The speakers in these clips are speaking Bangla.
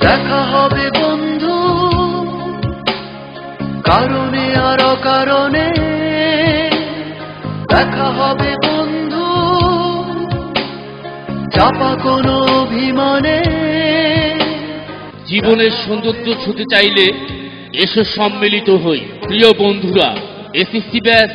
দেখা হবে বন্ধু কারণে আর অকারণে, দেখা হবে বন্ধু চাপা কোনো অভিমানে। জীবনের সৌন্দর্য ছুঁতে চাইলে এসো সম্মিলিত হই। প্রিয় বন্ধুরা, এসএসসি ব্যাচ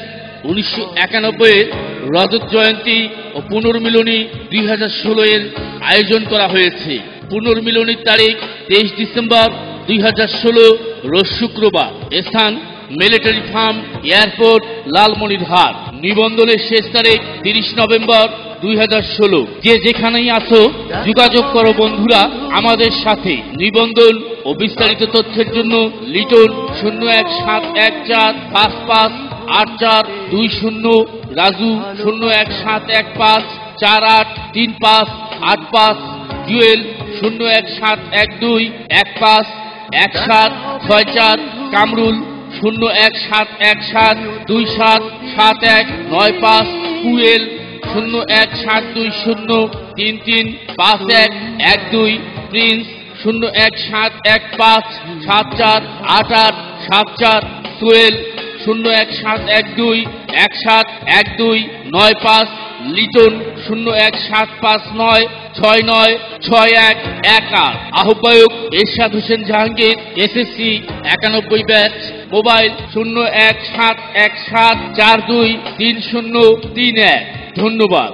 1991 এর রজত জয়ন্তী ও পুনর্মিলনী 2016 এর আয়োজন করা হয়েছে। পুনর্মিলনীর তারিখ 23 ডিসেম্বর 2016 রোজ শুক্রবার। স্থান মিলিটারি ফার্ম, এয়ারপোর্ট, লালমনিরহাট। নিবন্ধনের শেষ তারিখ 30 নভেম্বর 2016। যে যেখানেই আসো যোগাযোগ করো বন্ধুরা আমাদের সাথে। নিবন্ধন ও বিস্তারিত তথ্যের জন্য লিটন 01715558420, রাজু 01715483585, জুয়েল 01712151764, কামরুল 01717277195, কুয়েল 01720335112, প্রিন্স 01715748874, সোহেল 01712171295, লিটন 01759696118। আহ্বায়ক Ershad Hossain Jahangir, SSC 91 batch. Mobile 01717423031। ধন্যবাদ।